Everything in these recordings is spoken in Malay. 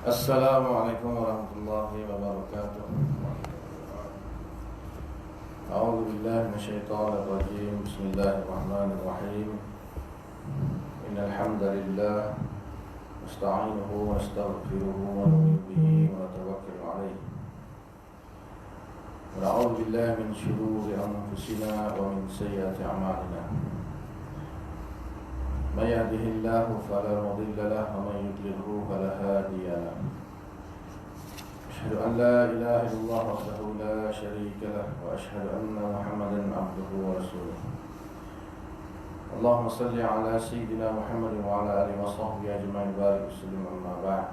Assalamualaikum warahmatullahi wabarakatuh. A'udzu billahi minasyaitonir rajim. Bismillahirrahmanirrahim. Innal hamdalillah nasta'inuhu wa nastaghfiruhu wa nu'minu bihi wa natawakkalu 'alaihi. Wa na'udzu billahi min shururi anfusina wa min sayyiati a'malina. من يهده الله فلا مضل له ومن يضلله فلا هادي له. أشهد أن لا إله إلا الله وحده لا شريك له وأشهد أن محمدا عبده ورسوله. اللهم صل على سيدنا محمد وعلى آله وصحبه أجمعين بارك وسلم أما بعد.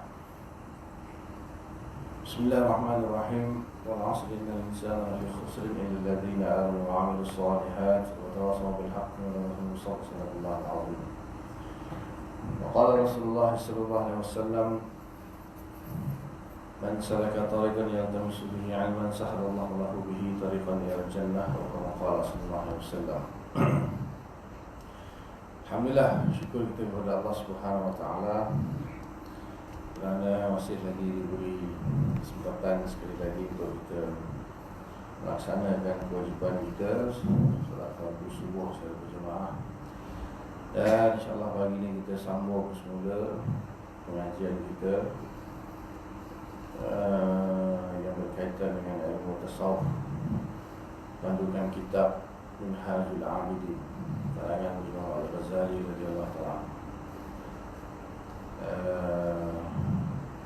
بسم الله الرحمن الرحيم. والعصر إن الإنسان لفي خسر إلا الذين آمنوا وعملوا الصالحات وتواصوا بالحق وتواصوا بالصبر. صدق الله العظيم. وقال رسول الله صلى الله عليه وسلم من سلك طريقا يلتمس به علما سهل الله له به طريقا إلى الجنة وكما قال صلى الله عليه وسلم. Alhamdulillah, syukur kita kepada Allah Subhanahu wa taala kerana masih lagi diberi kesempatan sekali lagi untuk kita melaksanakan kewajipan kita solat fardu subuh secara berjemaah. Dan insyaAllah pagi ini kita sambung semula pengajian kita yang berkaitan dengan ilmu tasawuf, pandukan kitab Minhajul Abidin karangan Imam Al-Ghazali radhiyallahu ta'ala.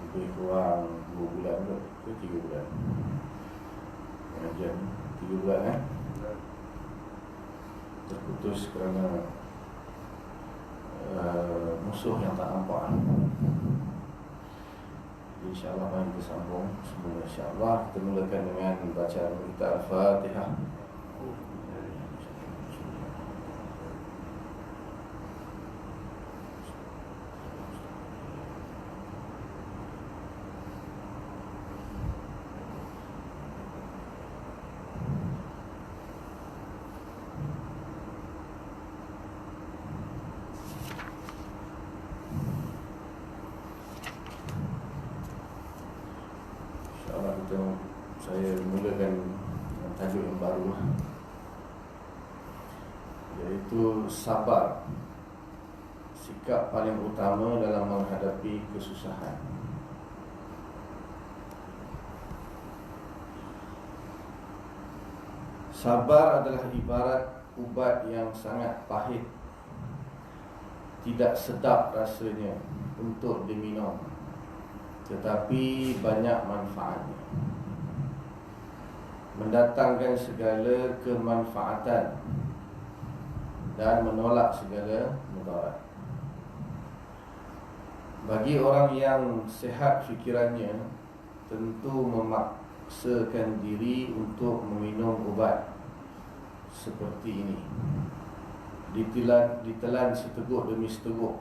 Lebih kurang 2 bulan ke 3 bulan pengajian, 3 bulan terputus kerana musuh yang tak nampak. InsyaAllah mari kita sambung semula. InsyaAllah kita mulakan dengan bacaan kita Al-Fatihah. Saya mulakan tajuk yang baru, iaitu sabar, sikap paling utama dalam menghadapi kesusahan. Sabar adalah ibarat ubat yang sangat pahit, tidak sedap rasanya untuk diminum, tetapi banyak manfaatnya, mendatangkan segala kemanfaatan dan menolak segala mudarat. Bagi orang yang sehat fikirannya, tentu memaksakan diri untuk meminum ubat seperti ini, ditelan seteguk demi seteguk.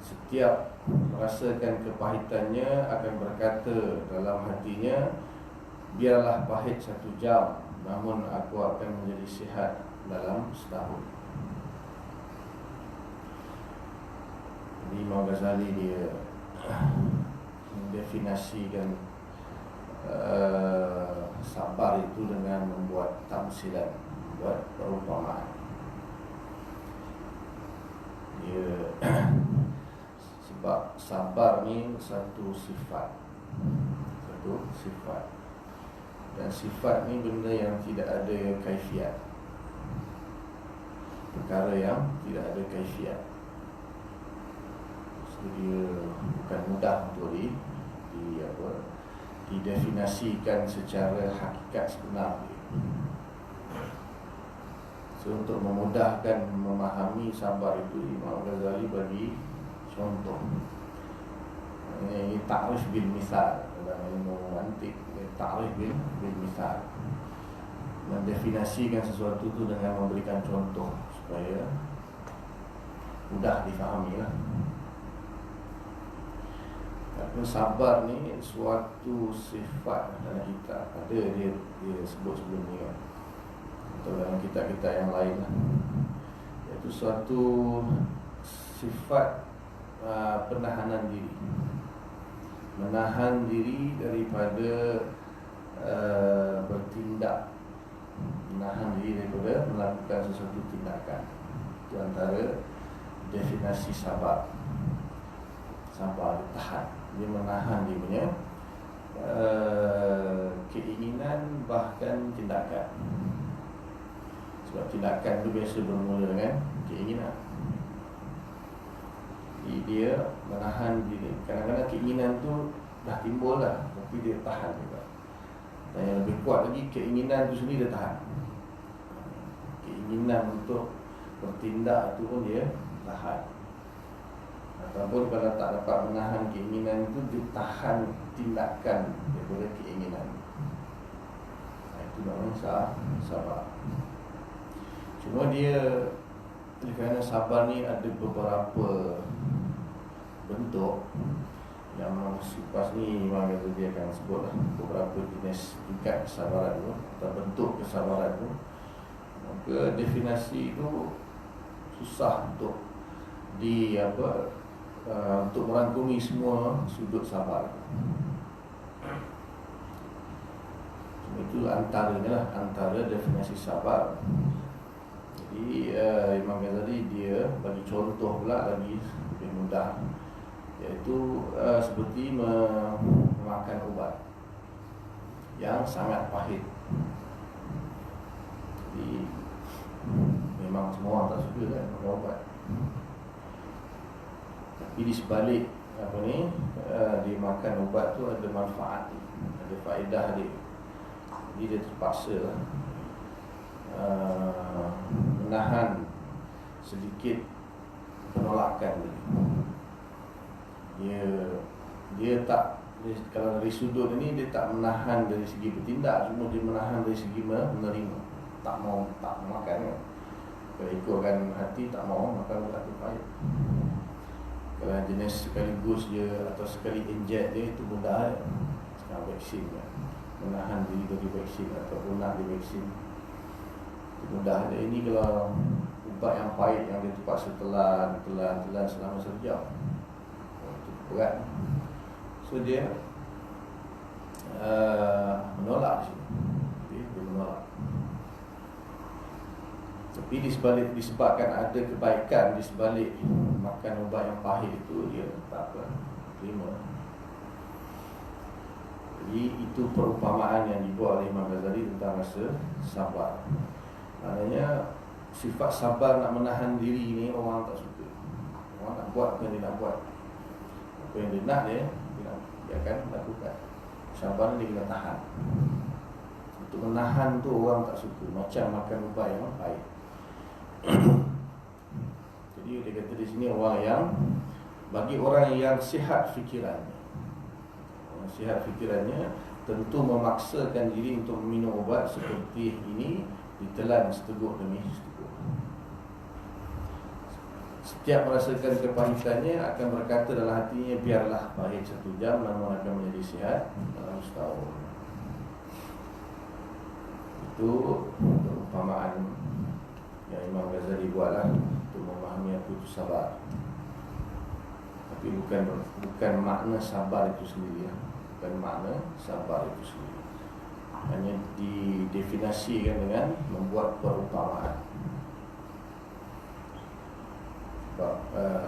Setiap merasakan kepahitannya akan berkata dalam hatinya, biarlah pahit 1 jam, namun aku akan menjadi sihat dalam setahun. Imam Ghazali dia mendefinisikan sabar itu dengan membuat tamsilan, membuat perumpamaan. Dia sebab sabar ni satu sifat, dan sifat ni benda yang tidak ada kaifiat, perkara yang tidak ada kaifiat. So, dia bukan mudah untuk didefinisikan secara hakikat sebenar. So, untuk memudahkan memahami sabar itu, Imam Ghazali bagi contoh. Ini ta'rif bil misal dalam ilmu mantik. Ta'rif bil misal, mendefinisikan sesuatu itu dengan memberikan contoh supaya mudah difahami lah. Kerana sabar ni suatu sifat dalam kitab, ada dia sebut sebelum ni kan, atau dalam kitab-kitab yang lain lah, iaitu suatu sifat penahanan diri. menahan diri daripada bertindak, menahan diri daripada melakukan sesuatu tindakan. Itu antara definisi sabar. Sabar, dia tahan, dia menahan dia punya keinginan bahkan tindakan. Sebab tindakan tu biasa bermula dengan keinginan. Jadi dia menahan diri. Kadang-kadang keinginan tu dah timbul lah, tapi dia tahan juga. Dan yang lebih kuat lagi, keinginan tu sendiri dia tahan. Keinginan untuk bertindak tu pun dia tahan. Ataupun kalau tak dapat menahan keinginan itu, dia tahan tindakan daripada keinginan. Itu namanya sabar. Cuma dia, kerana sabar ni ada beberapa bentuk. Yang selepas ni memang dia akan sebut beberapa jenis tingkat kesabaran tu, atau bentuk kesabaran tu. Maka definisi itu susah untuk untuk merangkumi semua sudut sabar. Itu antaranya lah, antara definisi sabar. Jadi Imam Ghazali dia bagi contoh pula lagi lebih mudah, iaitu seperti memakan ubat yang sangat pahit. Jadi memang semua orang tak suka kan makan ubat. Tapi di sebalik dia makan ubat tu ada manfaat, ada faedah dia. Jadi dia terpaksa menahan sedikit penolakan dia tak, kalau dari sudut ini dia tak menahan dari segi bertindak, cuma dia menahan dari segi menerima. Tak makan kan. Kalau ikutkan hati, tak mau makan ubat tu pahit. Kalau jenis sekaligus je atau sekali injek dia, itu mudah. Sekarang vaksin kan, menahan diri dari vaksin ataupun nak di vaksin, itu mudah. Ini kalau ubat yang pahit yang dia terpaksa telan selama sejam, itu berat. So dia menolak sini. Dia menolak. Tapi disebabkan ada kebaikan di sebalik makan ubat yang pahit itu, dia tak terima. Jadi itu perumpamaan yang dibuat oleh Imam Ghazali tentang rasa sabar. Maknanya sifat sabar, nak menahan diri ni orang tak suka. Orang nak buat apa yang dia nak buat, apa yang dia nak, dia akan lakukan. Sabar ni dia kena tahan. Untuk menahan tu orang tak suka, macam makan ubat yang pahit. Jadi dia kata di sini, bagi orang yang sihat fikirannya, tentu memaksakan diri untuk minum ubat seperti ini, ditelan seteguk demi seteguk. Setiap merasakan kepahitannya akan berkata dalam hatinya, biarlah pahit 1 jam, namun akan menjadi sihat dalam setahun. Itu perumpamaan yang Imam Ghazali buatlah untuk memahami apa itu sabar. Tapi bukan makna sabar itu sendiri, bukan makna sabar itu sendiri. Hanya didefinisikan dengan membuat perumpamaan. Sebab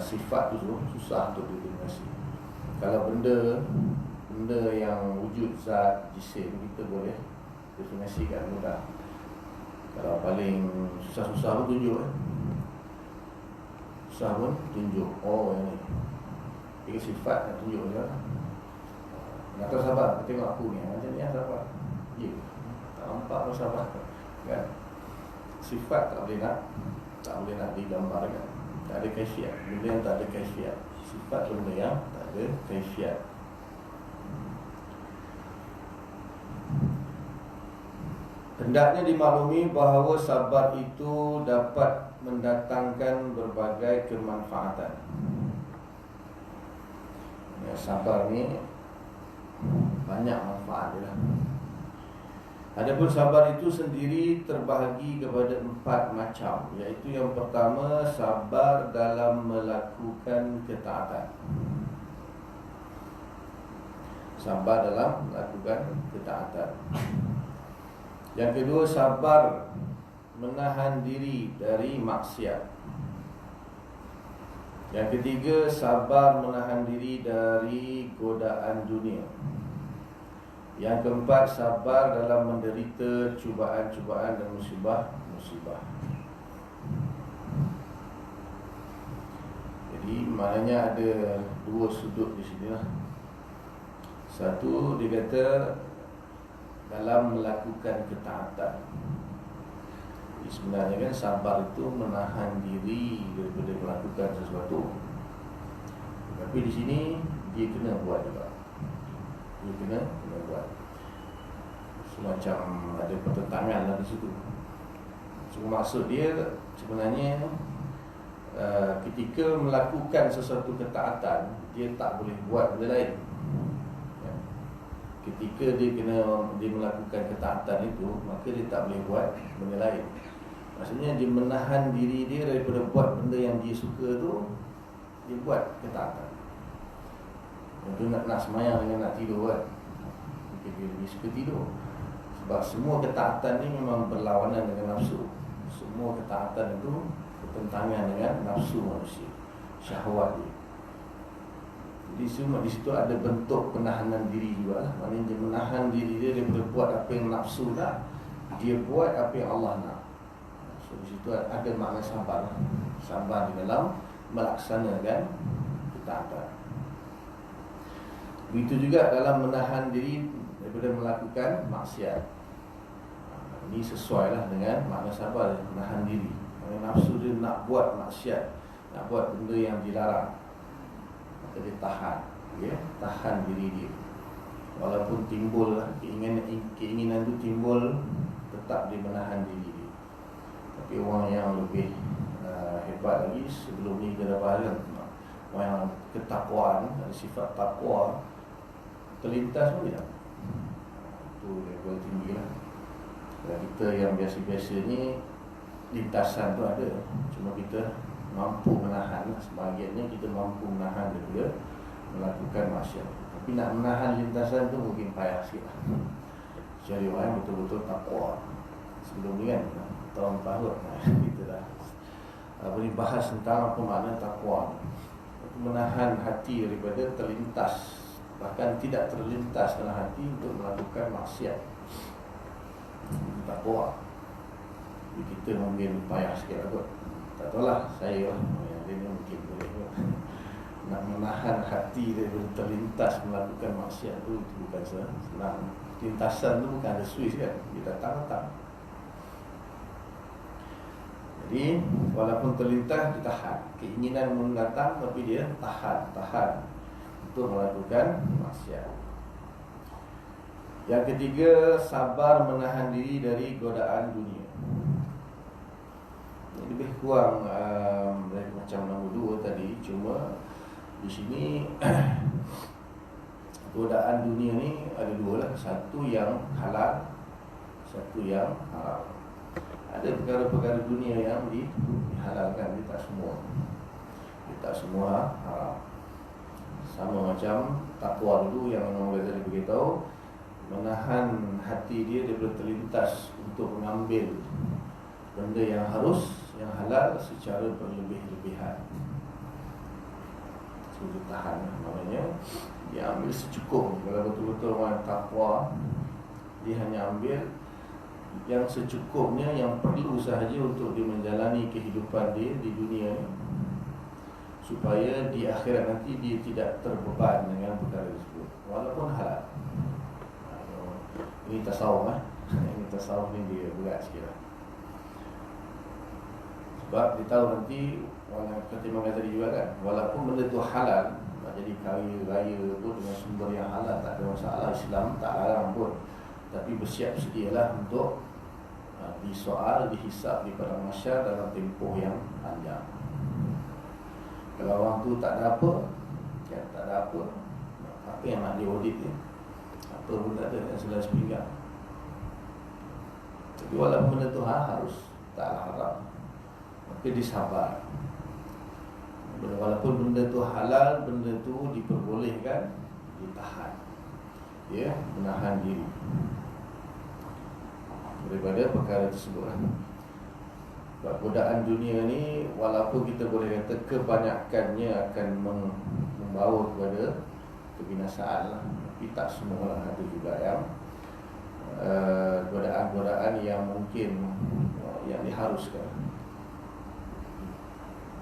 sifat itu susah untuk didefinisi. Kalau benda yang wujud zat jisim, kita boleh definisikan mudah. Kalau paling susah-susah pun tunjuk susah pun tunjuk. Oh yang ni, ini sifat yang tunjuk je. Nak tahu sabar, tengok aku ni, macam ni sabar. Ya, tak nampak pun sabar kan? Sifat tak boleh nak digambarkan. Tak ada kaifiat. Benda yang tak ada kaifiat. Sifat benda yang tak ada kaifiat. Hendaknya dimaklumi bahawa sabar itu dapat mendatangkan berbagai kemanfaatan. Ya, sabar ni banyak manfaat dia. Adapun sabar itu sendiri terbahagi kepada 4 macam, iaitu yang pertama, sabar dalam melakukan ketaatan. sabar dalam melakukan ketaatan. Yang kedua, sabar menahan diri dari maksiat. Yang ketiga, sabar menahan diri dari godaan dunia. Yang keempat, sabar dalam menderita cubaan-cubaan dan musibah-musibah. Jadi maknanya ada dua sudut di sini lah. Satu, dia kata dalam melakukan ketaatan. Jadi sebenarnya kan sabar itu menahan diri daripada melakukan sesuatu. Tapi di sini dia kena buat juga. Dia kena buat. Semacam ada pertentangan lah di situ. So, maksud dia sebenarnya ketika melakukan sesuatu ketaatan, dia tak boleh buat benda lain. Ketika dia melakukan ketaatan itu, maka dia tak boleh buat benda lain. Maksudnya dia menahan diri dia daripada buat benda yang dia suka tu, dia buat ketaatan. Contoh nak semayang dengan nak tidur kan, dia lebih suka tidur. Sebab semua ketaatan ni memang berlawanan dengan nafsu. Semua ketaatan itu bertentangan dengan nafsu manusia, syahwat dia. Jadi semua di situ ada bentuk penahanan diri juga lah. Maknanya dia menahan diri dia daripada buat apa yang nafsu nak, dia buat apa yang Allah nak. So di situ ada makna sabar. Sabar di dalam melaksanakan ketaatan. Begitu juga dalam menahan diri daripada melakukan maksiat. Ini sesuai lah dengan makna sabar, menahan diri. Nafsu dia nak buat maksiat, nak buat benda yang dilarang, maka dia tahan, tahan diri dia. Walaupun timbul keinginan itu timbul, tetap dia menahan diri dia. Tapi orang yang lebih hebat lagi, sebelum ni kita dah bahas kan, orang yang ketakwaan, ada sifat takwa, terlintas pun tidak. Itu level tinggi lah. Dan kita yang biasa-biasa ni, lintasan tu ada, cuma kita mampu menahan. Sebahagiannya kita mampu menahan daripada melakukan maksiat. Tapi nak menahan lintasan tu mungkin payah sikit lah. Cari orang yang betul-betul takwa. Sebelum ni kan, tahun-tahun kita dah bahas tentang apa makna takwa. Menahan hati daripada terlintas, bahkan tidak terlintas dalam hati untuk melakukan maksiat. Takwa. Kita mungkin payah sikit lah kot. Tak tahulah, saya lah dia ni mungkin boleh kot. Nak menahan hati daripada terlintas melakukan maksiat tu, itu bukan senang. Lintasan tu bukan ada switch kan, dia datang. Jadi walaupun terlintas, dia tahan. Keinginan mendatang, tapi dia tahan untuk melakukan maksiat. Yang ketiga, sabar menahan diri dari godaan dunia. Lebih kurang macam nombor 2 tadi, cuma di sini godaan dunia ni ada dua lah. Satu yang halal, satu yang haram. Ada perkara-perkara dunia yang dihalalkan, dia tak semua haram. Sama macam takwa dulu yang Imam Ghazali beritahu, menahan hati dia daripada terlintas untuk mengambil benda yang halal secara berlebih-lebihan. So dia tahan, maknanya dia ambil secukup. Kalau betul-betul orang takwa, dia hanya ambil yang secukupnya, yang perlu sahaja untuk dia menjalani kehidupan dia di dunia ni, supaya di akhirat nanti dia tidak terbeban dengan perkara tersebut, walaupun halal. Ini tasawuf Ini tasawuf ni dia berat sikit lah. Sebab dia tahu nanti, kata Imam Ghazali juga kan, walaupun benda tu halal, nak jadi kaya raya pun dengan sumber yang halal, tak ada masalah. Islam tak larang pun. Tapi bersiap sedialah untuk disoal, dihisap di padang mahsyar dalam tempoh yang panjang. Kalau orang tu tak ada apa, apa yang nak diaudit ni? Apa pun tak ada, yang sebelah sepinggang. Tapi walaupun benda tu harus, tak haram, maka disabar. Walaupun benda tu halal, benda tu diperbolehkan, ditahan. dia menahan diri daripada perkara tersebut. Sebab godaan dunia ni, walaupun kita boleh kata kebanyakannya akan membawa kepada kebinasaan lah, tapi tak semua lah. Ada juga yang godaan-godaan yang mungkin yang diharuskan,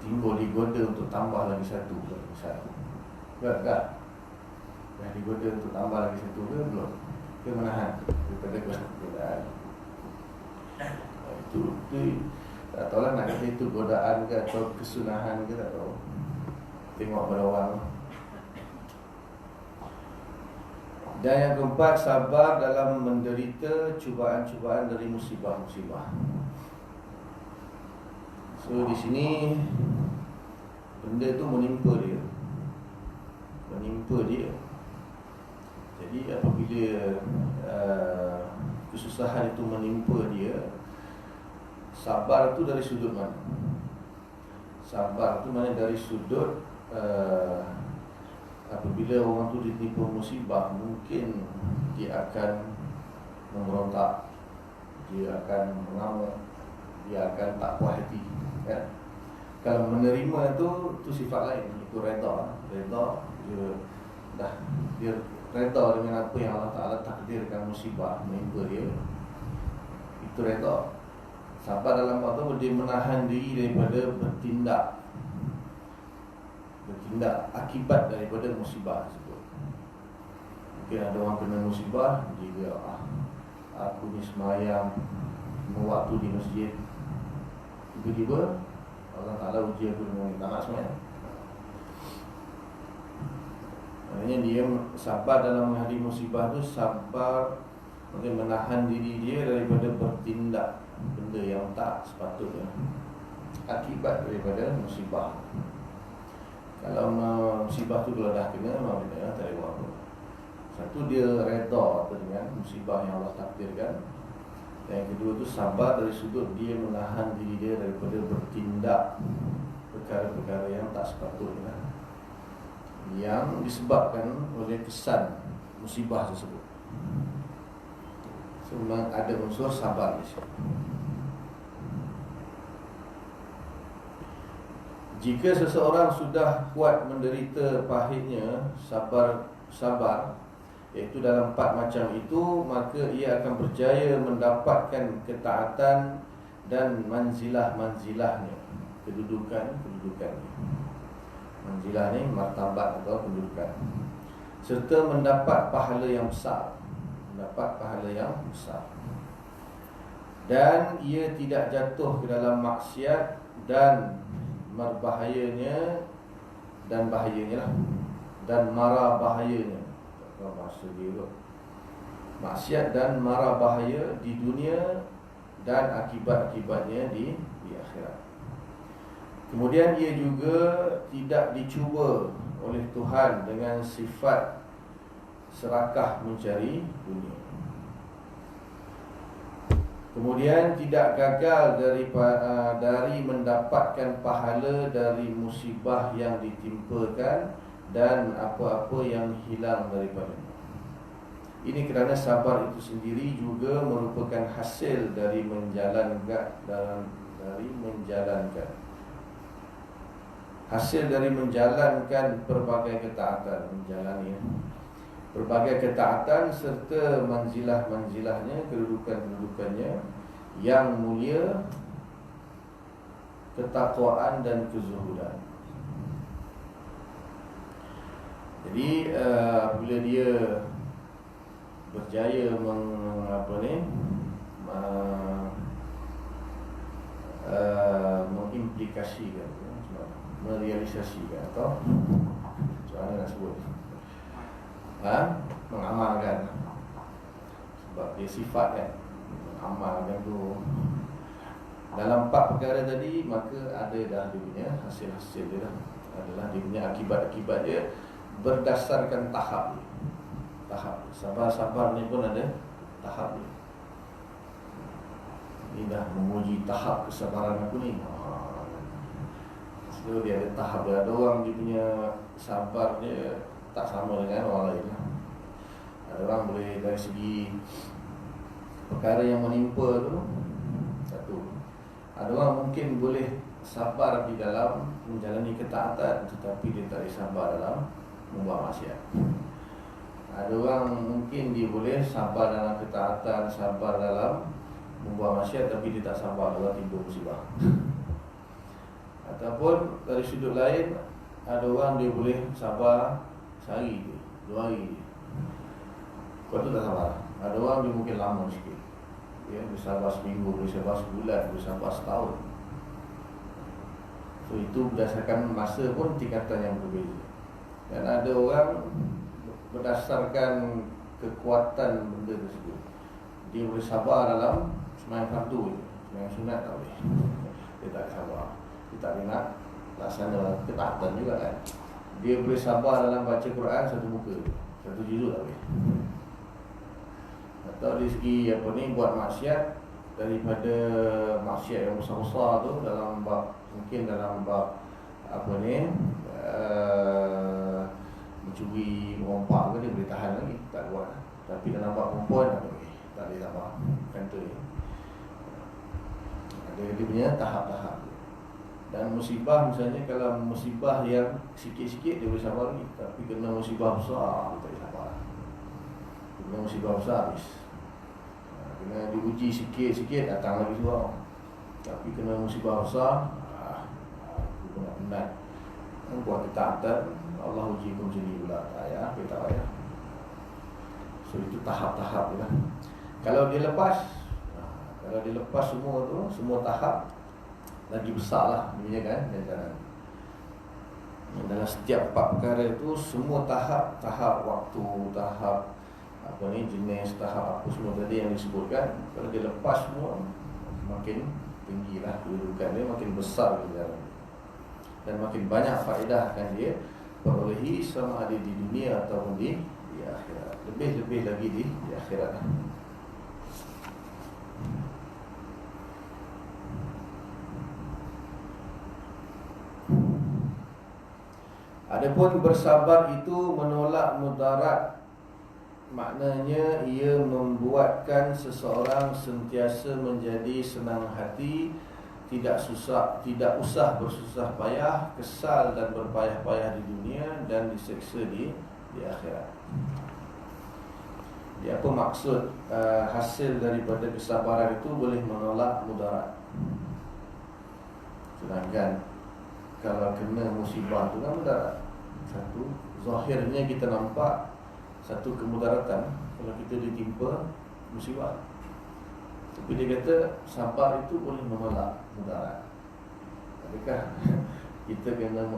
timbul digoda untuk tambah lagi satu. Tak? Dah digoda untuk tambah lagi satu ke belum? Ke menahan daripada godaan. Itu tak tahulah nak kata itu godaan ke atau kesunahan ke, tak tahu. Tengok pada orang. Dan yang keempat, sabar dalam menderita cubaan-cubaan dari musibah-musibah. So di sini benda tu menimpa dia. Jadi apabila kesusahan itu menimpa dia, sabar tu dari sudut mana? Sabar tu mana dari sudut apabila orang tu ditimpa musibah, mungkin dia akan memberontak, dia akan mengamuk, dia akan tak puas hati, kan? Kalau menerima tu sifat lain, itu redha. Dia redha dengan apa yang Allah Ta'ala takdirkan musibah menimpa dia. Itu redha. Sabar dalam waktu dia menahan diri daripada bertindak akibat daripada musibah tersebut. Mungkin ada orang kena musibah, dia aku ni semayang waktu di masjid, tiba-tiba Allah Ta'ala uji aku dengan tak nak semayang. Maknanya dia sabar dalam menghadapi musibah tu, sabar mungkin menahan diri dia daripada bertindak benda yang tak sepatutnya akibat daripada musibah. Kalau musibah tu kalau dah kena, memang tak ada buat apa. Satu, dia redha dengan musibah yang Allah takdirkan. Dan yang kedua tu sabar dari sudut dia menahan diri dia daripada bertindak perkara-perkara yang tak sepatutnya, yang disebabkan oleh kesan musibah tersebut. So, memang ada unsur sabar di situ. Jika seseorang sudah kuat menderita pahitnya sabar, iaitu dalam 4 macam itu, maka ia akan berjaya mendapatkan ketaatan dan manzilah-manzilahnya, kedudukan-kedudukannya. Manzilah ni martabat atau kedudukan, serta mendapat pahala yang besar. Dan ia tidak jatuh ke dalam maksiat dan bahayanya dan mara bahayanya. Bahasa dia tu, maksiat dan mara bahaya di dunia dan akibat-akibatnya di akhirat. Kemudian ia juga tidak dicuba oleh Tuhan dengan sifat serakah mencari dunia. Kemudian tidak gagal dari mendapatkan pahala dari musibah yang ditimpakan dan apa-apa yang hilang daripadanya. Ini kerana sabar itu sendiri juga merupakan hasil dari menjalankan berbagai ketaatan, berbagai ketaatan serta manzilah-manzilahnya, kedudukan-kedudukannya yang mulia, ketakwaan dan kezuhudan. Jadi bila dia berjaya mengimplikasikan, merealisasikan, atau macam mana nak sebut, mengamalkan. Sebab dia sifat kan, mengamalkan tu dalam 4 perkara tadi, maka ada dah dia punya hasil-hasil dia dah. Adalah dia punya akibat-akibat dia berdasarkan tahap dia. Sabar-sabar ni pun ada tahap dia. Ini dah menguji tahap kesabaran aku ni. So dia ada tahap dia. Ada orang dia punya sabar dia tak sama dengan orang lain. Ada orang boleh dari segi perkara yang menimpa tu, satu. Ada orang mungkin boleh sabar di dalam menjalani ketaatan, tetapi dia tak boleh sabar dalam membuat maksiat. Ada orang mungkin dia boleh sabar dalam ketaatan, sabar dalam membuat maksiat, tapi dia tak sabar dalam timbul musibah. Ataupun dari sudut lain, ada orang dia boleh sabar sehari je, 2 hari je. Kau tu tak sabar. Ada orang dia mungkin lama sikit, dia sabar seminggu, boleh sabar sebulan, boleh sabar setahun. So itu berdasarkan masa pun tingkatan yang berbeza. Dan ada orang berdasarkan kekuatan benda tersebut, dia boleh sabar dalam sembahyang fardu je, sembahyang sunat tak boleh. Dia tak sabar, dia tak boleh nak laksana ketaatan juga kan. Dia boleh sabar dalam baca Quran satu muka, satu juzuk tak boleh. Atau dari segi buat maksiat, daripada maksiat yang besar-besar tu dalam bab, mungkin dalam bab mencuri, merompak ke, dia boleh tahan lagi, tak buat. Tapi dalam bab perempuan tak boleh sabar. Kan tu ya. Ada dia punya tahap-tahap. Dan musibah misalnya, kalau musibah yang sikit-sikit dia boleh sabar lagi, tapi kena musibah besar dia tak boleh sabar. Kena musibah besar habis. Kena diuji sikit-sikit datang lagi seorang. Tapi kena musibah besar, aku nak penat. Buat ketaatan, Allah uji pun macam ni pula. Tak payah, kita tak payah. So itu tahap-tahap je lah. Kalau dia lepas semua tu, semua tahap, lagi besar lah dia kan. Dalam setiap 4 perkara itu, semua tahap waktu, tahap jenis, tahap apa semua tadi yang disebutkan, kalau dia lepas semua, makin tinggi lah kedudukan dia, makin besar dia, dan makin banyak faedah akan dia perolehi, sama ada di dunia ataupun di akhirat. Lebih-lebih lagi di akhirat. Adapun bersabar itu menolak mudarat, maknanya ia membuatkan seseorang sentiasa menjadi senang hati, tidak usah bersusah payah, kesal dan berpayah-payah di dunia, dan diseksa di akhirat. Jadi apa maksud hasil daripada kesabaran itu boleh menolak mudarat. Sedangkan kalau kena musibah itu kan mudarat. Satu, zahirnya kita nampak satu kemudaratan kalau kita ditimpa musibah. Tapi dia kata sabar itu boleh menolak mudarat. Adakah kita kena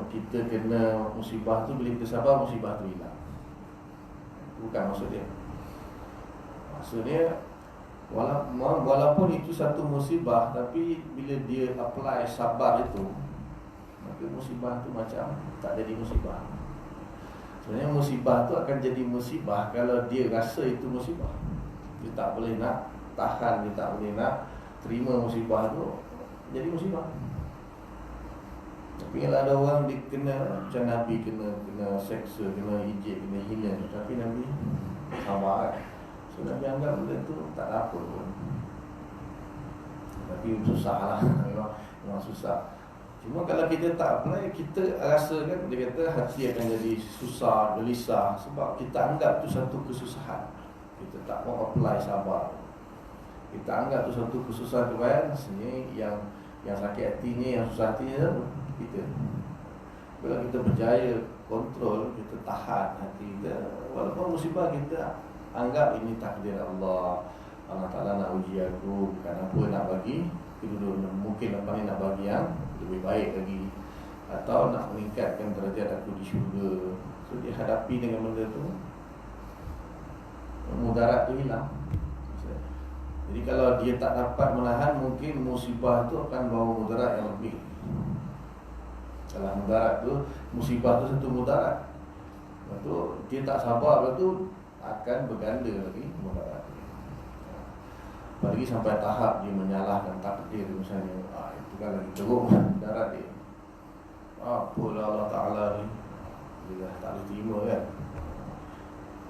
musibah tu, bila kita sabar musibah tu hilang? Bukan maksud dia. Maksudnya walaupun itu satu musibah, tapi bila dia apply sabar itu, maka musibah tu macam tak jadi musibah. Sebenarnya musibah tu akan jadi musibah kalau dia rasa itu musibah. Dia tak boleh nak tahan, dia tak boleh nak terima musibah tu, jadi musibah. Tapi kalau ada orang dikena, macam Nabi kena seksa, kena ijik, kena hina, tapi Nabi sabar kan. So Nabi anggap benda tu tak ada apa pun. Tapi susah lah, memang susah. Cuma kalau kita tak apply, kita rasa kan, dia kata hati akan jadi susah, gelisah, sebab kita anggap tu satu kesusahan. Kita tak mau apply sabar. Kita anggap tu satu kesusahan kebayan. Sebenarnya yang sakit hati ni, yang susah hati ni kita. Bila kita berjaya kontrol, kita tahan hati kita, walaupun musibah kita anggap ini takdir Allah, Allah Ta'ala nak uji aku, bukan apa nak bagi kedua-dua, mungkin lepas ni nak bagi yang lebih baik lagi, atau nak meningkatkan derajat aku di syurga. So dia hadapi dengan benda tu, mudarat tu hilang. Jadi kalau dia tak dapat menahan, mungkin musibah tu akan bawa mudarat yang lebih. Kalau mudarat tu, musibah tu satu mudarat, lepas tu dia tak sabar, lepas tu akan berganda lagi mudarat. Apalagi sampai tahap dia menyalahkan takdir misalnya, itu kan lagi teruk mudarat dia. Apalah Allah Ta'ala ni, dia dah tak boleh terima kan.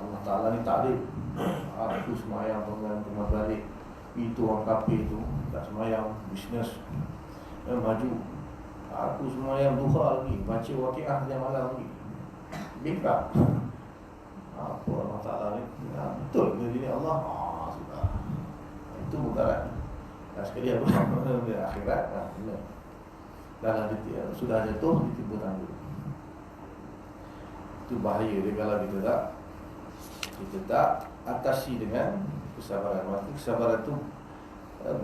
Allah Ta'ala ni takrif. Aku semayang tengah balik, itu orang kafir tu tak semayang, bisnes maju. Aku semayang duha lagi, baca waqiah yang malam lagi, bingkak. Apa Allah Ta'ala ni? Betul ke diri Allah? Sudah. Itu mudarat. Sekali aku di akhirat, benar. Dan sudah jatuh, ditipu tangguh. Itu bahaya dia kalau kita tak atasi dengan kesabaran. Maka kesabaran itu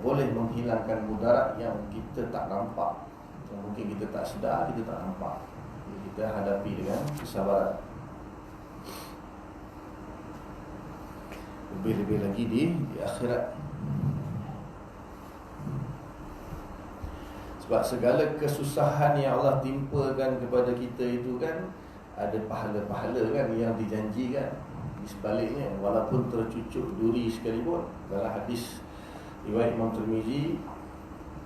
boleh menghilangkan mudarat yang kita tak nampak, yang mungkin kita tak sedar, kita tak nampak. Jadi kita hadapi dengan kesabaran. Lebih-lebih lagi di akhirat. Sebab segala kesusahan yang Allah timpakan kepada kita itu kan, ada pahala-pahala kan yang dijanjikan di sebaliknya. Walaupun tercucuk duri sekalipun, dalam hadis riwayat Imam Tirmizi,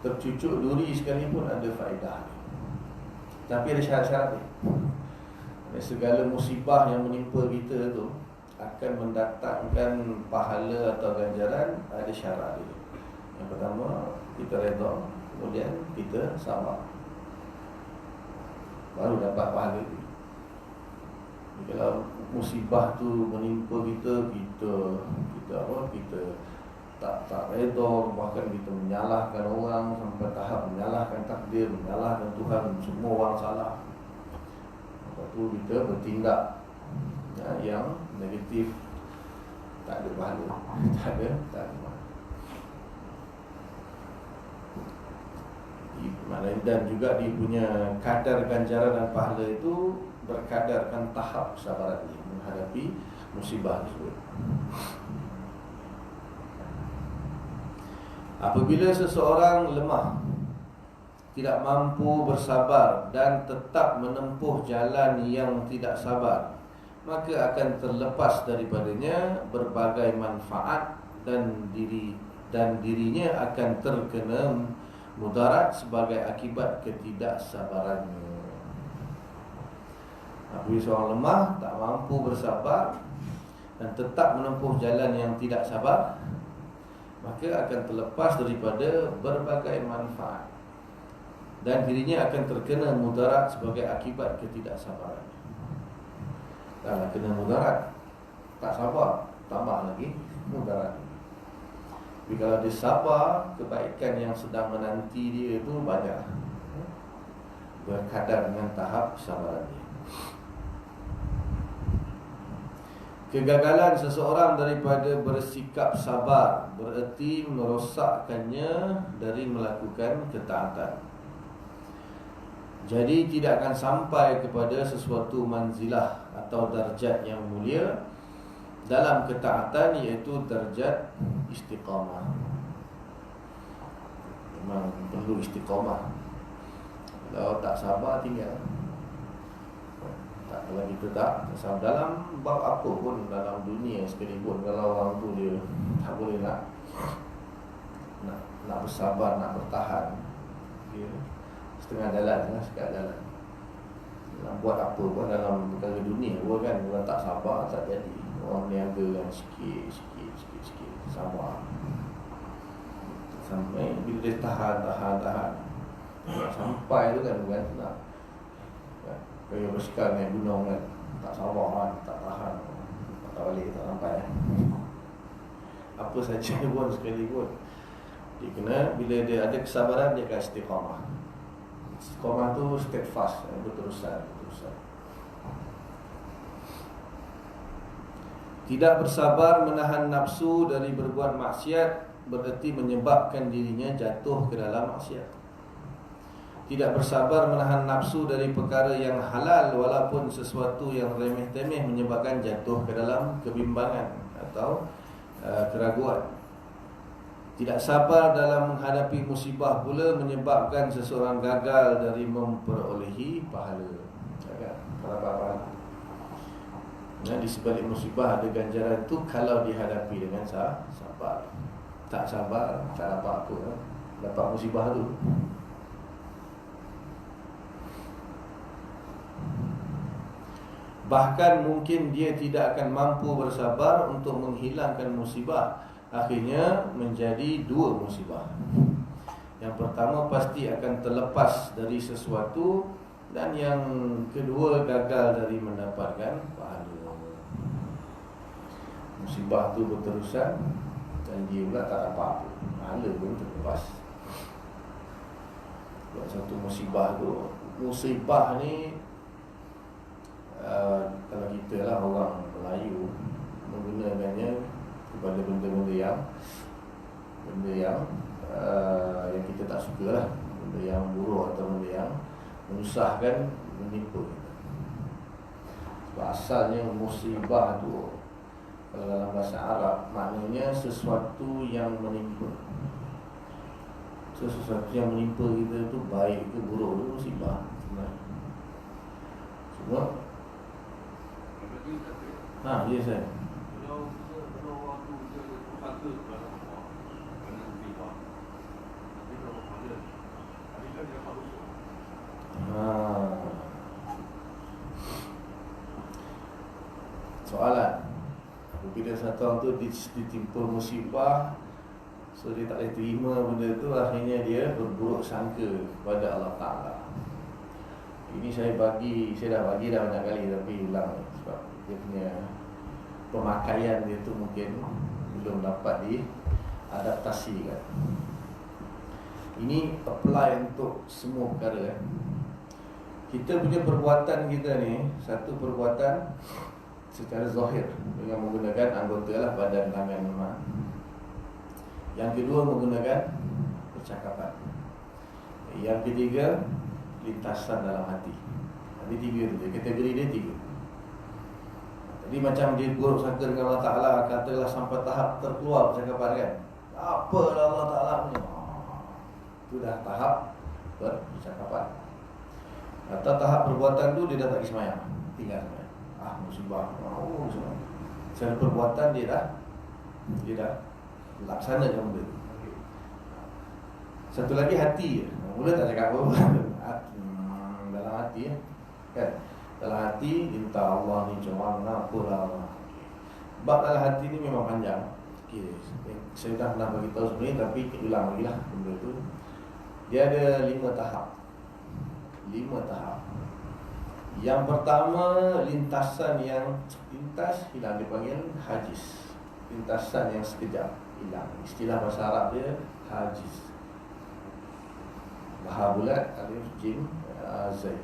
tercucuk duri sekalipun ada faedah. Tapi ada syarat-syarat dia. Segala musibah yang menimpa kita tu akan mendatangkan pahala atau ganjaran, ada syarat dia. Yang pertama, kita redha, kemudian kita sabar, baru dapat pahala itu. Kalau musibah tu menimpa kita tak redha, bahkan kita menyalahkan orang sampai tahap menyalahkan takdir, menyalahkan Tuhan, semua orang salah. Lepas tu kita bertindak yang negatif, tak ada pahala, tak ada pahala. Dan juga dia punya kadar ganjaran dan pahala itu berkadarkan tahap kesabaran dia menghadapi musibah tersebut. Apabila seseorang lemah, tidak mampu bersabar dan tetap menempuh jalan yang tidak sabar, maka akan terlepas daripadanya berbagai manfaat dan dirinya akan terkena mudarat sebagai akibat ketidaksabarannya. Apabila seorang lemah, tak mampu bersabar dan tetap menempuh jalan yang tidak sabar, maka akan terlepas daripada berbagai manfaat dan dirinya akan terkena mudarat sebagai akibat ketidaksabarannya. Kalau kena mudarat, tak sabar, tambah lagi mudarat. Tapi kalau dia sabar, kebaikan yang sedang menanti dia itu banyak, berkadar dengan tahap kesabaran dia. Kegagalan seseorang daripada bersikap sabar bererti merosakkannya dari melakukan ketaatan. Jadi tidak akan sampai kepada sesuatu manzilah atau darjat yang mulia dalam ketaatan, iaitu darjat istiqamah. Memang perlu istiqamah. Kalau tak sabar, tinggal. Kalau kita tak sabar dalam bab apa pun, dalam dunia sekalipun, kalau orang tu dia tak boleh nak bersabar, nak bertahan, dia setengah jalan, sekat jalan. Nak buat apa pun dalam perkara dunia pun kan, orang tak sabar tak jadi. Orang niaga kan sikit sabar, sampai bila dia tahan sampai tu kan bukan senang. Kaya bersikap naik gunung kan, tak sabar kan, tak tahan, tak balik, tak sampai. Apa saja pun sekali pun, dia kena, bila dia ada kesabaran, dia akan istiqamah. Istiqamah tu steadfast, berterusan. Tidak bersabar menahan nafsu dari berbuat maksiat bererti menyebabkan dirinya jatuh ke dalam maksiat. Tidak bersabar menahan nafsu dari perkara yang halal walaupun sesuatu yang remeh-temeh menyebabkan jatuh ke dalam kebimbangan atau keraguan. Tidak sabar dalam menghadapi musibah pula menyebabkan seseorang gagal dari memperolehi pahala. Pahala. Di sebalik musibah ada ganjaran tu kalau dihadapi dengan sabar. Tak sabar, tak dapat apa, dapat musibah tu. Bahkan mungkin dia tidak akan mampu bersabar untuk menghilangkan musibah. Akhirnya menjadi dua musibah. Yang pertama pasti akan terlepas dari sesuatu, dan yang kedua gagal dari mendapatkan pahala. Musibah tu berterusan dan dia pula tak dapat apa, pahala pun terlepas. Buat satu musibah tu, musibah ni kalau kita lah orang Melayu menggunakannya kepada benda-benda yang yang kita tak suka lah, benda yang buruk atau benda yang menyusahkan, menimpa kita. Sebab asalnya musibah tu kalau dalam bahasa Arab maknanya sesuatu yang menimpa. Sesuatu yang menimpa kita tu baik ke buruk tu musibah sebenarnya. Semua ya saya. Kalau waktu kita satu dalam Allah, kena musibah. Tapi kalau ada, adakah dia harus? Soalan, bila satu orang tu ditimpa musibah, so dia tak boleh terima benda tu, akhirnya dia berburuk sangka kepada Allah Ta'ala. Ini saya dah bagi dah banyak kali, tapi ulang sebab dia punya pemakaian dia tu mungkin belum dapat diadaptasikan. Ini apply untuk semua perkara. Kita punya perbuatan kita ni, satu perbuatan secara zahir dengan menggunakan anggota lah, badan, tangan, memang. Yang kedua menggunakan percakapan. Yang ketiga lintasan dalam hati. Ada tiga tu, kategori dia tiga. Jadi macam dia buruk sangka dengan Allah Ta'ala, katalah sampai tahap terkeluar percakapan kan, apalah Allah Ta'ala punya, itu dah tahap percakapan. Atau tahap perbuatan tu dia dah tak semayang, tinggal semayang. Musibah, musibah. Secara perbuatan dia dah laksanakan benda tu. Satu lagi hati. Mula tak cakap apa-apa. Dalam hati kan. Dalam hati minta Allah ni macam mana, apalah Allah. Bab dalam hati ni memang panjang. Saya dah pernah beritahu sebenarnya, tapi ulang lagi lah benda tu. Dia ada 5 tahap. 5 tahap. Yang pertama, lintasan yang lintas hilang, dipanggil hajiz. Lintasan yang sekejap hilang. Istilah bahasa Arab dia hajiz. Baha bulat, alif, jim, zai.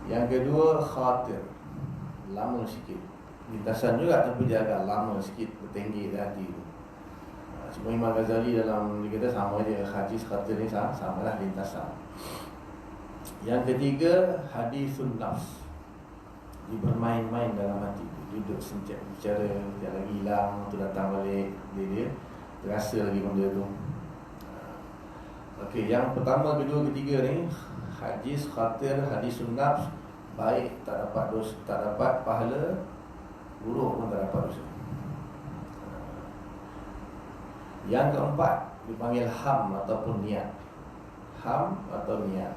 Yang kedua, khatir. Lama sikit. Lintasan juga tapi dia agak lama sikit, bertenggi di hati tu. Cuma Imam Ghazali dalam dia kata sama je, hajiz, khatir ni sama lah lintasan. Yang ketiga, hadisun nafs. Dia bermain-main dalam hati, duduk sejak bicara, sekejap lagi hilang, tu datang balik, dia terasa lagi benda tu. Okey, yang pertama, kedua, ketiga ni hajiz, khatir, hadisun nafs. Baik tak dapat dosa, tak dapat pahala, buruk pun tak dapat dosa. Yang keempat dipanggil ham ataupun niat. Ham atau niat.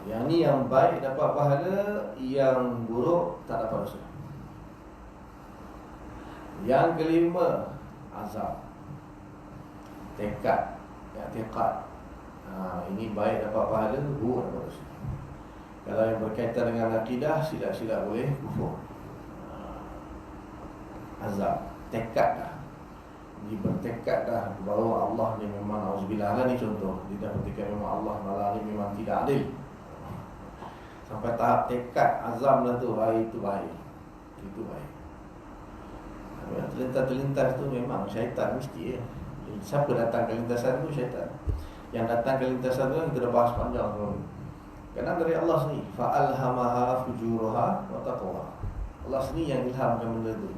Yang ni yang baik dapat pahala, yang buruk tak dapat dosa. Yang kelima, azab. Tekad. Ini baik dapat pahala, buruk dapat dosa. Kalau yang berkaitan dengan akidah, silap-silap boleh kufur. Azab. Tekad dah. Dia bertekad dah bahawa Allah ni memang, auzubillah lah ni contoh, dia dah bertekad memang Allah Ta'ala ni memang tidak adil. Sampai tahap tekad, azam dah tu, itu baik. Itu baik. Terlintas-terlintas tu memang syaitan mesti ya. Siapa datang ke lintasan tu? Syaitan. Yang datang ke lintasan tu kita dah bahas panjang tu. Kerana dari Allah sendiri, fa'alhamaha fujuraha wa taqwaha. Allah sendiri yang ilhamkan benda tu.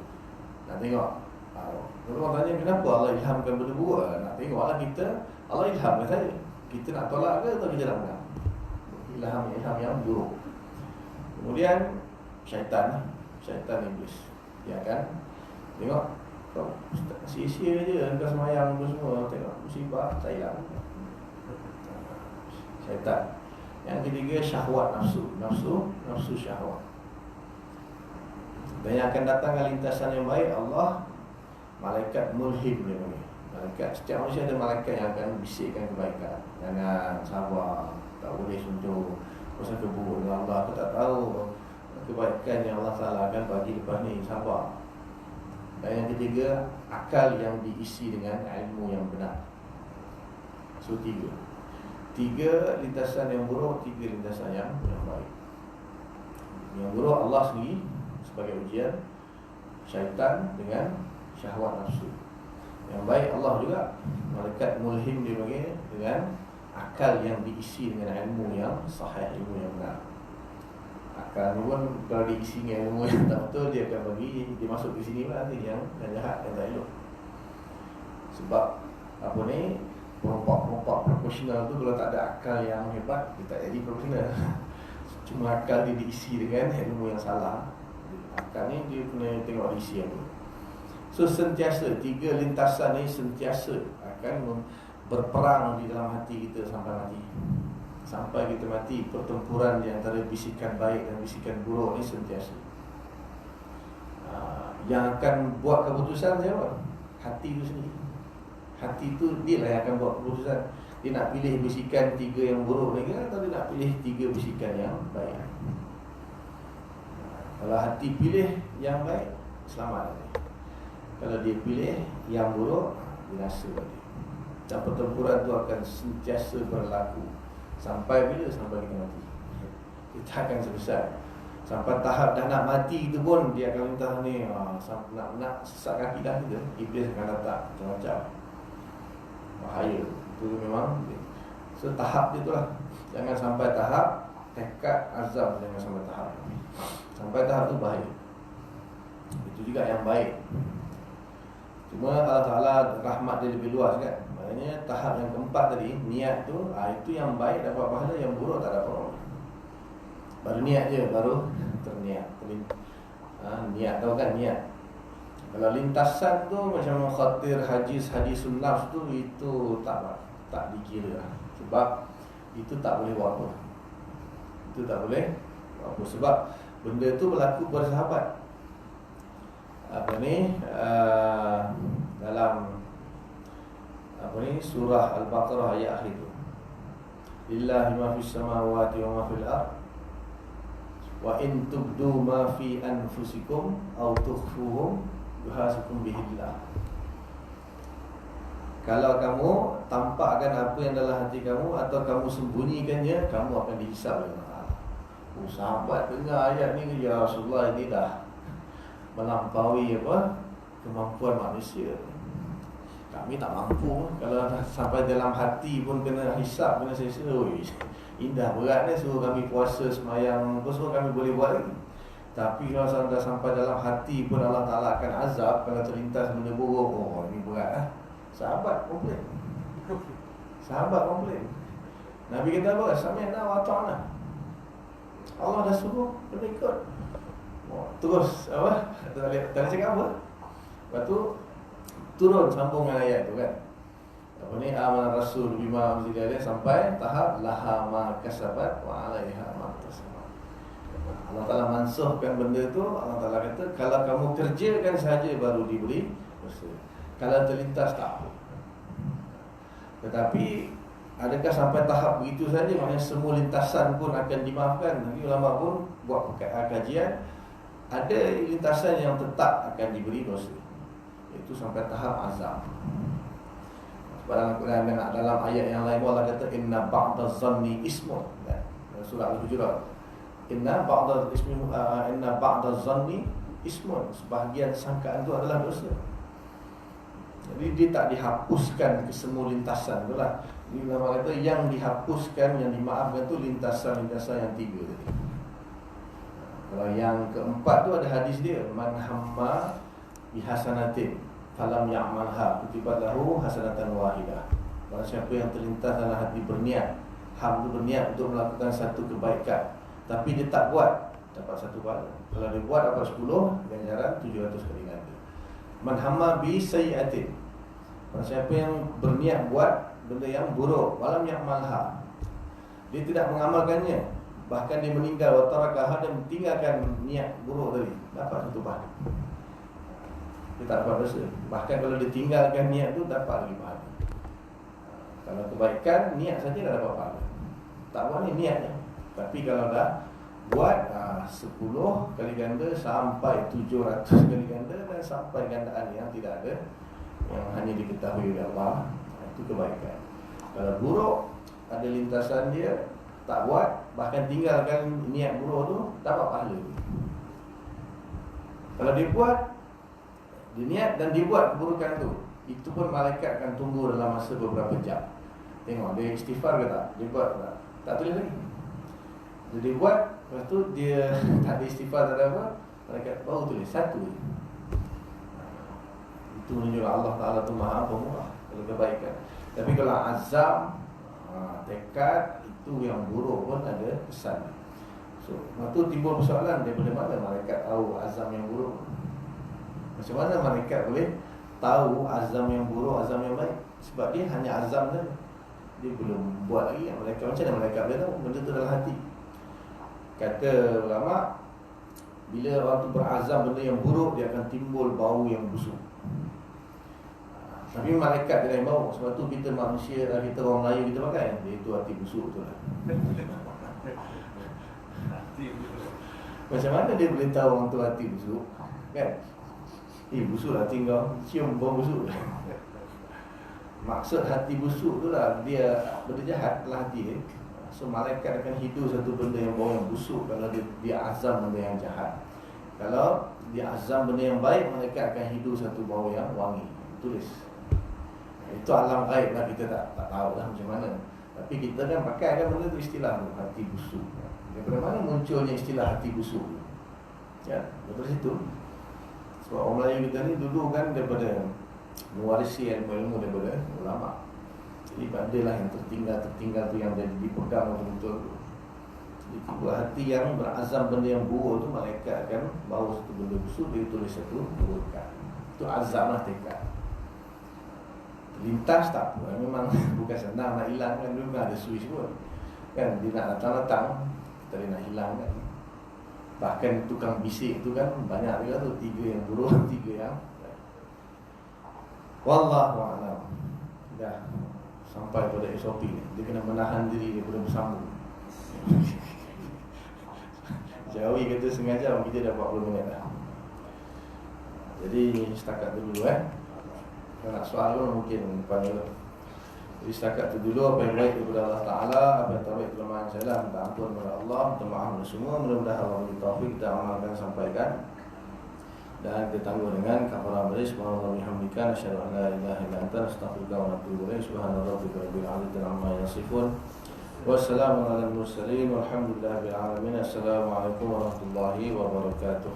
Nak tengok. Kalau orang tanya kenapa Allah ilhamkan benda buruk, nak tengoklah kita, Allah ilhamkan saya. Kita nak tolak ke atau kita nak menang? Ilham yang buruk. Kemudian syaitan iblis, dia akan tengok kau sia-sia je engkau semayang tu semua, tengok musibah tak hilang. Syaitan. Yang ketiga, syahwat nafsu syahwat. Dan yang akan datang lintasan yang baik, Allah, malaikat mulhim dia panggil. Malaikat, setiap manusia ada malaikat yang akan bisikkan kebaikan. Jangan sabar, tak boleh sunjuk pasal keburuk dengan Allah. Aku tak tahu kebaikan yang Allah Ta'ala akan bagi lepas ni, sabar. Dan yang ketiga, akal yang diisi dengan ilmu yang benar. So tiga lintasan yang buruk, tiga lintasan yang baik. Yang buruk Allah sendiri sebagai ujian, syaitan dengan syahwat nafsu. Yang baik Allah juga, malaikat mulhim dia panggil, dengan akal yang diisi dengan ilmu yang sahih, ilmu yang benar. Akal ni pun kalau diisi dengan ilmu yang tak betul, dia akan bagi, dia masuk ke sini pula nanti yang jahat, yang tak elok. Sebab apa ni, perompak-perompak proporsional tu kalau tak ada akal yang hebat, dia tak jadi proporsional. Cuma akal dia diisi dengan ilmu yang salah. Akal ni dia kena tengok diisi apa. So sentiasa, tiga lintasan ni sentiasa akan berperang di dalam hati kita sampai mati. Sampai kita mati, pertempuran di antara bisikan baik dan bisikan buruk ni sentiasa. Yang akan buat keputusan siapa? Hati tu sendiri. Hati tu dia lah yang akan buat keputusan. Dia nak pilih bisikan tiga yang buruk ni ke, atau dia nak pilih tiga bisikan yang baik. Kalau hati pilih yang baik, selamat dia. Kalau dia pilih yang buruk, binasa dia. Dan pertempuran tu akan sentiasa berlaku. Sampai bila? Sampai kita mati. Kita akan selesai. Sampai tahap dah nak mati itu pun dia akan minta ni, nak sesak kaki dah kita, iblis akan datang macam-macam. Bahaya. Itu memang. So tahap dia tu lah. Jangan sampai tahap tekad azam, jangan sampai tahap. Sampai tahap tu bahaya. Itu juga yang baik. Cuma Allah Ta'ala rahmat dia lebih luas kan. Maknanya tahap yang keempat tadi, niat tu, itu yang baik dapat pahala, yang buruk tak dapat. Baru niat je, baru terniat. Niat, tahu kan niat. Kalau lintasan tu macam khatir, hadis sunnah tu, itu tak dikira lah. Sebab itu tak boleh buat apa. Itu tak boleh buat apa. Sebab benda tu berlaku pada sahabat. Apa ni, dalam apa ni, surah Al-Baqarah ayat akhir tu, lillahi ma fis samawati wa ma fil ard wa in tubdu ma fi anfusikum aw tukhfuhu yuhasibukum bihillah. Kalau kamu tampakkan apa yang dalam hati kamu atau kamu sembunyikannya, kamu akan dihisab oleh Allah. Sahabat dengar ayat ni, ya Rasulullah, ini dah melampaui apa kemampuan manusia. Kami tak mampu. Kalau sampai dalam hati pun kena hisap, kena sesa. Indah berat ni, suruh kami puasa, semayang, suruh kami boleh buat lagi. Tapi kalau dah sampai dalam hati pun Allah Ta'ala akan azab kalau terlintas benda buruk. Oh, ini berat lah. Sahabat komplain. Sahabat komplain. Nabi kata apa? Sami'na wa ata'na. Allah dah suruh, kena ikut. Terus apa? Tak cakap apa? Lepas tu turun sambung dengan ayat tu kan. Apa ni, amanah rasul bima unzila ilaihi, sampai tahap laha ma kasabat wa 'alaiha ma kasabat. Allah Ta'ala mansuhkan benda tu. Allah Ta'ala kata kalau kamu kerjakan saja baru diberi dosa. Kalau terlintas tak apa. Tetapi adakah sampai tahap begitu saja, maknanya semua lintasan pun akan dimaafkan? Nanti ulama pun buat kajian, ada lintasan yang tetap akan diberi dosa, itu sampai tahap azab. Dalam Quran, dalam ayat yang lain Allah kata inna ba'da zanni ismun, surah Al-Hujurat, inna ba'da zanni ismun, sebahagian sangkaan itu adalah dosa. Jadi dia tak dihapuskan ke semua lintasan tu lah. Ini ulama kata yang dihapuskan, yang dimaafkan tu lintasan-lintasan yang tiga tadi. Kalau yang keempat tu ada hadis dia, man hamma bihasanatin falam ya'malha kutibat lahu hasanatan wahidah. Barang siapa yang terlintas dalam hati berniat, ham tu berniat untuk melakukan satu kebaikan, tapi dia tak buat, dapat satu pahala. Kalau dia buat dapat 10, ganjaran 700 kali ganda. Man hamma bi sayyi'atin, barang siapa yang berniat buat benda yang buruk, falam ya'malha, dia tidak mengamalkannya, bahkan dia meninggal wa tarakaha, dan tinggalkan niat buruk tadi, dapat satu pahala. Dia tak dapat dosa. Bahkan kalau dia tinggalkan niat tu, dapat lagi pahala. Kalau kebaikan, niat saja dah dapat pahala. Tak buat ni niatnya. Tapi kalau dah buat 10 kali ganda sampai 700 kali ganda, dan sampai gandaan yang tidak ada, yang hanya diketahui oleh Allah, itu kebaikan. Kalau buruk, ada lintasan dia, tak buat, bahkan tinggalkan niat buruk tu, dapat pahala. Kalau dia buat, dia niat dan dia buat keburukan tu, itu pun malaikat akan tunggu dalam masa beberapa jam. Tengok dia istighfar ke tak? Dia buat tak? Tak tulis lagi. Jadi dia buat, lepas tu dia tak ada istighfar, tak ada apa, malaikat baru tulis satu. Itu menunjukkan Allah Ta'ala tu maha pemurah kalau kebaikan. Tapi kalau azam, tekad, itu yang buruk pun ada kesan. So, lepas tu timbul persoalan, daripada mana malaikat tahu azam yang buruk? Macam mana malaikat boleh tahu azam yang buruk, azam yang baik? Sebab dia hanya azam saja, dia belum buat lagi. Malaikat, macam mana malaikat boleh tahu benda tu dalam hati? Kata ulama, bila orang tu berazam benda yang buruk, dia akan timbul bau yang busuk. Tapi malaikat dia lain bau. Sebab tu kita manusia, kita orang Melayu, kita pakai iaitu hati busuk tu lah. Macam mana dia boleh tahu orang tu hati busuk? Kan? Busuk hati kau, cium bau busuk. Maksud hati busuk tu lah, dia benda jahat dalam hati dia. So malaikat akan hidu satu benda yang bau yang busuk kalau dia azam benda yang jahat. Kalau dia azam benda yang baik, malaikat akan hidu satu bau yang wangi. Tulis. Itu alam gaib lah, kita tak tahu lah macam mana. Tapi kita kan pakai kan benda tu, istilah tu, hati busuk. Daripada mana munculnya istilah hati busuk? Ya, daripada situ. Sebab orang Melayu kita ni dulu kan daripada mewarisi ilmu-ilmu daripada ulama. Jadi adalah yang tertinggal tu yang dipegang betul-betul tu. Jadi tiba hati yang berazam benda yang buruk tu, malaikat akan bawa satu benda busuk, dia tulis satu keburukan. Itu azam lah, tekad. Lintas tak apa, memang bukan senang nak hilang kan, memang ada switch pun. Kan dia nak datang-datang, kita dia nak hilang kan. Bahkan tukang bisik tu kan banyak juga tu, 3 yang buruk, 3 yang baik. Wallahu a'lam. Dah sampai pada SOP ni, dia kena menahan diri daripada bersambung. Jawi kata setengah jam, kita dah 40 minit dah. Jadi setakat tu dulu Kalau nak soal pun mungkin depan dulu. Jadi setakat tu dulu, apa yang baik daripada Allah Ta'ala, apa yang tak baik kelemahan saya, minta ampun kepada Allah, minta maaf kepada semua. Mudah-mudahan Allah beri taufik, kita amalkan, sampaikan. Dan kita tangguh dengan kafarah baris. Subhanallah bihamdika, asyhadu an la ilaha illa anta, astaghfiruka wa atubu ilaik. Subhana rabbika rabbil izzati amma yasifun. Wassalamu ala al-mursalin walhamdulillahi rabbil alamin. Assalamualaikum warahmatullahi wabarakatuh.